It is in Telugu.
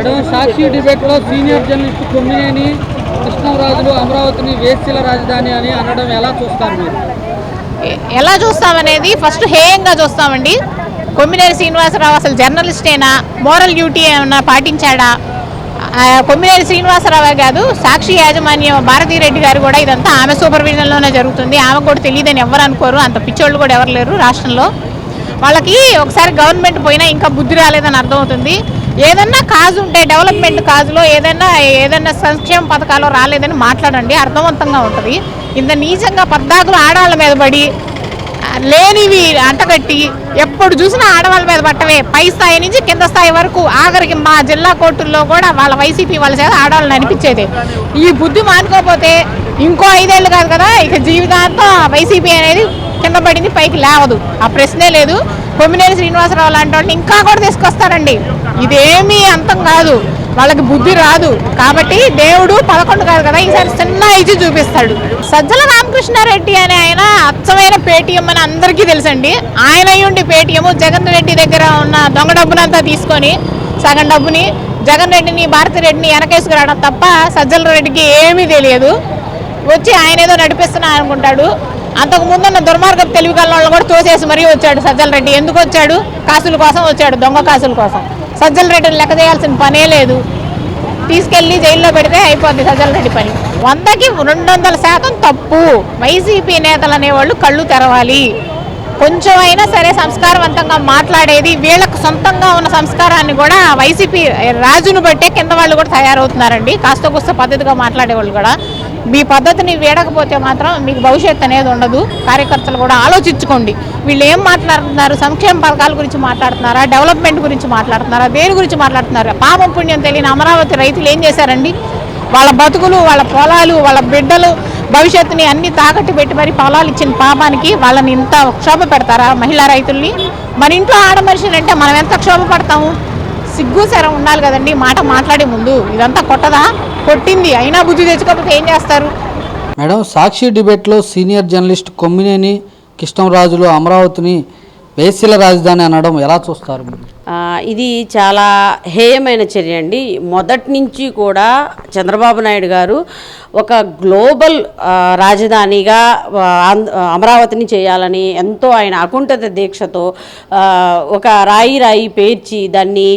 మేడం, సాక్షి డిబేట్లో సీనియర్ జర్నలిస్ట్ కొమ్మినేని కృష్ణంరాజులు అమరావతిని వేశ్యల రాజధాని అని అనడం ఎలా చూస్తారు మీరు? ఎలా చూస్తామనేది ఫస్ట్ హేయంగా చూస్తామండి. కొమ్మినేని శ్రీనివాసరావు అసలు జర్నలిస్టేనా, మోరల్ డ్యూటీ ఏమన్నా పాటించాడా? కొమ్మినేని శ్రీనివాసరావే కాదు, సాక్షి యాజమాన్యం భారతీరెడ్డి గారు కూడా ఇదంతా ఆమె సూపర్విజన్లోనే జరుగుతుంది. ఆమె కూడా తెలియదని ఎవరు అనుకోరు, అంత పిచ్చోళ్ళు కూడా ఎవరు లేరు రాష్ట్రంలో. వాళ్ళకి ఒకసారి గవర్నమెంట్ పోయినా ఇంకా బుద్ధి రాలేదని అర్థమవుతుంది. ఏదన్నా కాజు ఉంటే డెవలప్మెంట్ కాజులో ఏదన్నా సంక్షేమ పథకాలు రాలేదని మాట్లాడండి, అర్థవంతంగా ఉంటుంది. ఇంత నీచంగా పద్దాకులు ఆడవాళ్ళ మీద పడి లేనివి అంటగట్టి ఎప్పుడు చూసినా ఆడవాళ్ళ మీద పట్టవే, పై స్థాయి నుంచి కింద స్థాయి వరకు, ఆఖరికి మా జిల్లా కోర్టుల్లో కూడా వాళ్ళ వైసీపీ వాళ్ళ చేత ఆడవాళ్ళని అనిపించేది. ఈ బుద్ధి మానుకోకపోతే ఇంకో 5 ఏళ్ళు కాదు కదా, ఇక జీవితాంతం వైసీపీ అనేది కింద పడింది, పైకి లేవదు, ఆ ప్రశ్నే లేదు. కొమ్మినేని శ్రీనివాసరావు లాంటి వాళ్ళని ఇంకా కూడా తీసుకొస్తారండి. ఇదేమీ అంతం కాదు, వాళ్ళకి బుద్ధి రాదు. కాబట్టి దేవుడు 11 కాదు కదా, ఈసారి చిన్న ఇచ్చి చూపిస్తాడు. సజ్జల రామకృష్ణారెడ్డి అనే ఆయన అచ్చమైన పేటీఎం అని అందరికీ తెలుసండి. ఆయన అయ్యుండి పేటీఎం జగన్ రెడ్డి దగ్గర ఉన్న దొంగ డబ్బునంతా తీసుకొని సగం డబ్బుని జగన్ రెడ్డిని భారతిరెడ్డిని వెనకేసుకురావడం తప్ప సజ్జల రెడ్డికి ఏమీ తెలియదు. వచ్చి ఆయన ఏదో నడిపిస్తున్నా అనుకుంటాడు. అంతకు ముందున్న దుర్మార్గపు తెలివి కళ్ళ కూడా తోసేసి మరీ వచ్చాడు సజ్జల రెడ్డి. ఎందుకు వచ్చాడు? కాసుల కోసం వచ్చాడు, దొంగ కాసుల కోసం. సజ్జల రెడ్డిని లెక్క చేయాల్సిన పనే లేదు, తీసుకెళ్లి జైల్లో పెడితే అయిపోద్ది సజ్జల రెడ్డి పని. 100కి 200% తప్పు. వైసీపీ నేతలు అనేవాళ్ళు కళ్ళు తెరవాలి. కొంచెం అయినా సరే సంస్కారవంతంగా మాట్లాడేది, వీళ్ళకు సొంతంగా ఉన్న సంస్కారాన్ని కూడా వైసీపీ రాజును బట్టే కింద వాళ్ళు కూడా తయారవుతున్నారండి. కాస్త కూస్త పద్ధతిగా మాట్లాడేవాళ్ళు కూడా. మీ పద్ధతిని వీడకపోతే మాత్రం మీకు భవిష్యత్తు అనేది ఉండదు. కార్యకర్తలు కూడా ఆలోచించుకోండి, వీళ్ళు ఏం మాట్లాడుతున్నారు? సంక్షేమ పథకాల గురించి మాట్లాడుతున్నారా, డెవలప్మెంట్ గురించి మాట్లాడుతున్నారా, దేని గురించి మాట్లాడుతున్నారా? పాపం పుణ్యం తెలియని అమరావతి రైతులు ఏం చేశారండి? వాళ్ళ బతుకులు, వాళ్ళ పొలాలు, వాళ్ళ బిడ్డలు భవిష్యత్తుని అన్ని తాకట్టు పెట్టి మరి పొలాలు ఇచ్చిన పాపానికి వాళ్ళని ఇంత క్షోభ పెడతారా మహిళా రైతుల్ని? మన ఇంట్లో ఆడ మనిషిని అంటే మనం ఎంత క్షోభ పడతాము? సిగ్గు శరం ఉండాలి కదండి మాట మాట్లాడే ముందు. ఇదంతా కొట్టదా? కొట్టింది అయినా బుద్ధి తెచ్చుకోకపోతే ఏం చేస్తారు? మేడం, సాక్షి డిబేట్లో సీనియర్ జర్నలిస్ట్ కొమ్మినేని కృష్ణంరాజులు అమరావతిని వేశ్యల రాజధాని అనడం ఎలా చూస్తారు మీరు? ఇది చాలా హేయమైన చర్య అండి. మొదటి నుంచి కూడా చంద్రబాబు నాయుడు గారు ఒక గ్లోబల్ రాజధానిగా అమరావతిని చేయాలని ఎంతో ఆయన అకుంఠిత దీక్షతో ఒక రాయి పేర్చి దాన్ని